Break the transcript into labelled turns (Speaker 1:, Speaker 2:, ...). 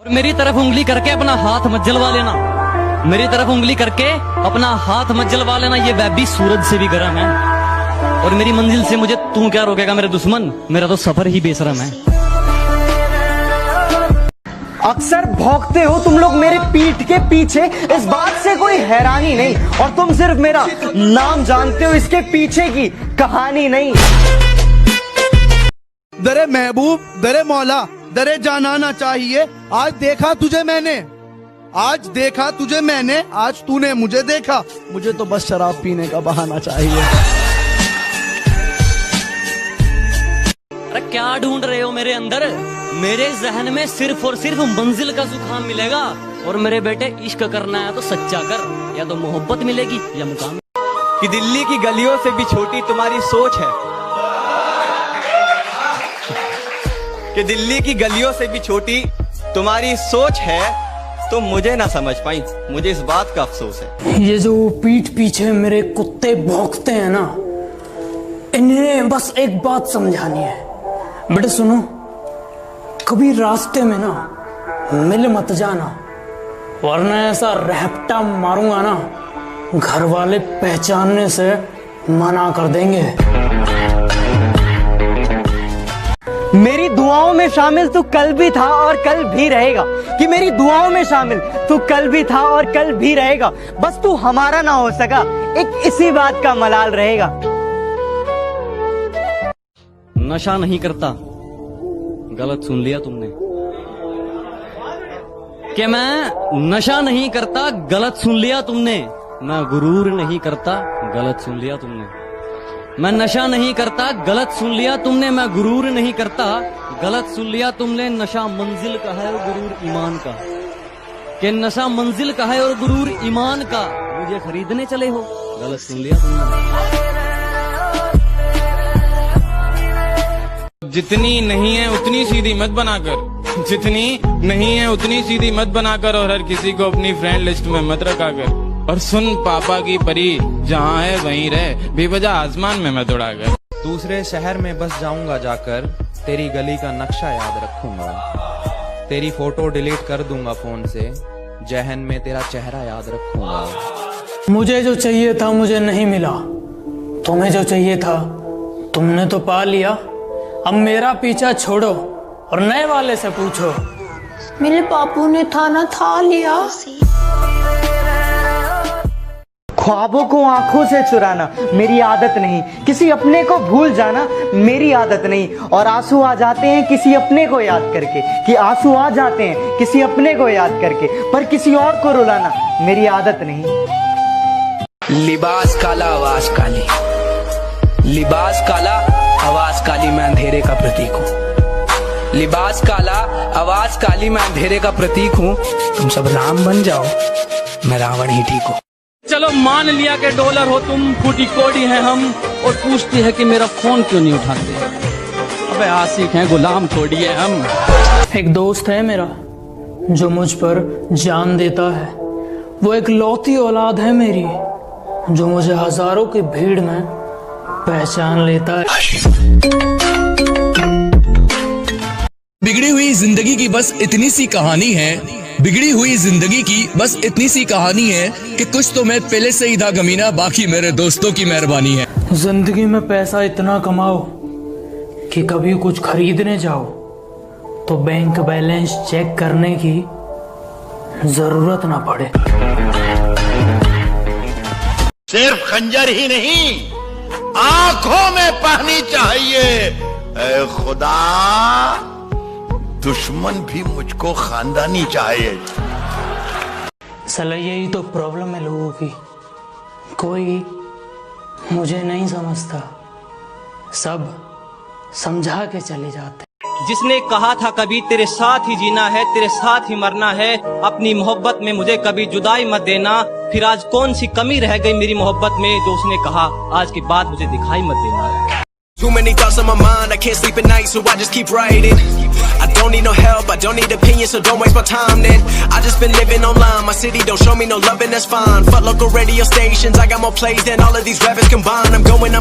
Speaker 1: मेरी तरफ उंगली करके अपना हाथ मत जलवा लेना, मेरी तरफ उंगली करके अपना हाथ मत जलवा लेना, ये वह भी सूरज से भी गर्म है। और मेरी मंजिल से मुझे तू क्या रोकेगा मेरे दुश्मन, मेरा तो सफर ही बेशरम है।
Speaker 2: अक्सर भौंकते हो तुम लोग मेरे पीठ के पीछे, इस बात से कोई हैरानी नहीं, और तुम सिर्फ मेरा नाम जानते हो, इसके पीछे की कहानी नहीं।
Speaker 3: दरे महबूब, दरे मौला, दरे जानाना चाहिए। आज देखा तुझे मैंने, आज देखा तुझे मैंने, आज तूने मुझे देखा। मुझे तो बस शराब पीने का बहाना चाहिए।
Speaker 1: अरे क्या ढूंढ रहे हो मेरे अंदर? मेरे जहन में सिर्फ और सिर्फ मंजिल का जुकाम मिलेगा। और मेरे बेटे इश्क करना है तो सच्चा कर, या तो मोहब्बत मिलेगी या मुकाम।
Speaker 4: कि दिल्ली की गलियों से भी छोटी तुम्हारी सोच है, कि दिल्ली की गलियों से भी छोटी तुम्हारी सोच है, तुम मुझे ना समझ पाई, मुझे इस बात का अफसोस है।
Speaker 5: ये जो पीठ पीछे मेरे कुत्ते भौंकते हैं ना, इन्हें बस एक बात समझानी है। बेटे सुनो, कभी रास्ते में ना मिल मत जाना, वरना ऐसा रहपटा मारूंगा ना, घर वाले पहचानने से मना कर देंगे।
Speaker 2: मेरी दुआओं में शामिल तू कल भी था और कल भी रहेगा, कि मेरी दुआओं में शामिल तू कल भी था और कल भी रहेगा। बस तू हमारा ना हो सका, एक इसी बात का मलाल रहेगा।
Speaker 1: नशा नहीं करता, गलत सुन लिया तुमने, कि मैं नशा नहीं करता, गलत सुन लिया तुमने। मैं गुरूर नहीं करता, गलत सुन लिया तुमने। मैं नशा नहीं करता, गलत सुन लिया तुमने। मैं गुरूर नहीं करता, गलत सुन लिया तुमने। नशा मंजिल का है और गुरूर ईमान का, कि नशा मंजिल का है और गुरूर ईमान का। मुझे खरीदने चले हो, गलत सुन लिया तुमने।
Speaker 6: जितनी नहीं है उतनी सीधी मत बनाकर, जितनी नहीं है उतनी सीधी मत बनाकर, और हर किसी को अपनी फ्रेंड लिस्ट में मत रखा कर। और सुन पापा की परी, जहाँ है वहीं रह, बेवजह आसमान में मत उड़ा कर।
Speaker 7: दूसरे शहर में बस जाऊंगा जाकर, तेरी गली का नक्शा याद रखूंगा, तेरी फोटो डिलीट कर दूंगा फोन से, जहन में तेरा चेहरा याद रखूंगा।
Speaker 5: मुझे जो चाहिए था मुझे नहीं मिला, तुम्हें जो चाहिए था तुमने तो पा लिया। अब मेरा पीछा छोड़ो और नए वाले से पूछो, मेरे बापू ने थाना था लिया।
Speaker 2: ख्वाबों को आंखों से चुराना मेरी आदत नहीं, किसी अपने को भूल जाना मेरी आदत नहीं। और आंसू आ जाते हैं किसी अपने को याद करके, कि आंसू आ जाते हैं किसी अपने को याद करके, पर किसी और को रुलाना मेरी आदत नहीं।
Speaker 8: लिबास काला आवाज काली, लिबास काला आवाज काली, मैं अंधेरे का प्रतीक हूँ। लिबास काला आवाज काली, मैं अंधेरे का प्रतीक हूँ। तुम सब राम बन जाओ, मैं रावण ही ठीक हूँ।
Speaker 1: चलो मान लिया कि डॉलर हो तुम, फूटी कोड़ी हैं हम, और पूछती है कि मेरा फोन क्यों नहीं उठाते। अबे आशिक हैं, गुलाम थोड़ी है हम।
Speaker 5: एक दोस्त है मेरा जो मुझ पर जान देता है, वो एक लौती औलाद है मेरी, जो मुझे हजारों की भीड़ में पहचान लेता है।
Speaker 9: बिगड़ी हुई जिंदगी की बस इतनी सी कहानी है, बिगड़ी हुई जिंदगी की बस इतनी सी कहानी है, कि कुछ तो मैं पहले से ही था गमीना, बाकी मेरे दोस्तों की मेहरबानी है।
Speaker 5: जिंदगी में पैसा इतना कमाओ कि कभी कुछ खरीदने जाओ तो बैंक बैलेंस चेक करने की जरूरत ना पड़े।
Speaker 10: सिर्फ खंजर ही नहीं, आंखों में पानी चाहिए। ऐ खुदा, दुश्मन भी मुझको खानदानी चाहिए।
Speaker 5: साला यही तो प्रॉब्लम है लोगों की, कोई मुझे नहीं समझता, सब समझा के चले जाते।
Speaker 4: जिसने कहा था कभी तेरे साथ ही जीना है, तेरे साथ ही मरना है, अपनी मोहब्बत में मुझे कभी जुदाई मत देना, फिर आज कौन सी कमी रह गई मेरी मोहब्बत में, जो उसने कहा आज के बाद मुझे दिखाई मत देना।
Speaker 11: Too many thoughts on my mind, I can't sleep at night, so I just keep writing. I don't need no help, I don't need opinions, so don't waste my time then. I just been living online, my city don't show me no love and that's fine. Fuck local radio stations, I got more plays than all of these rappers combined. I'm going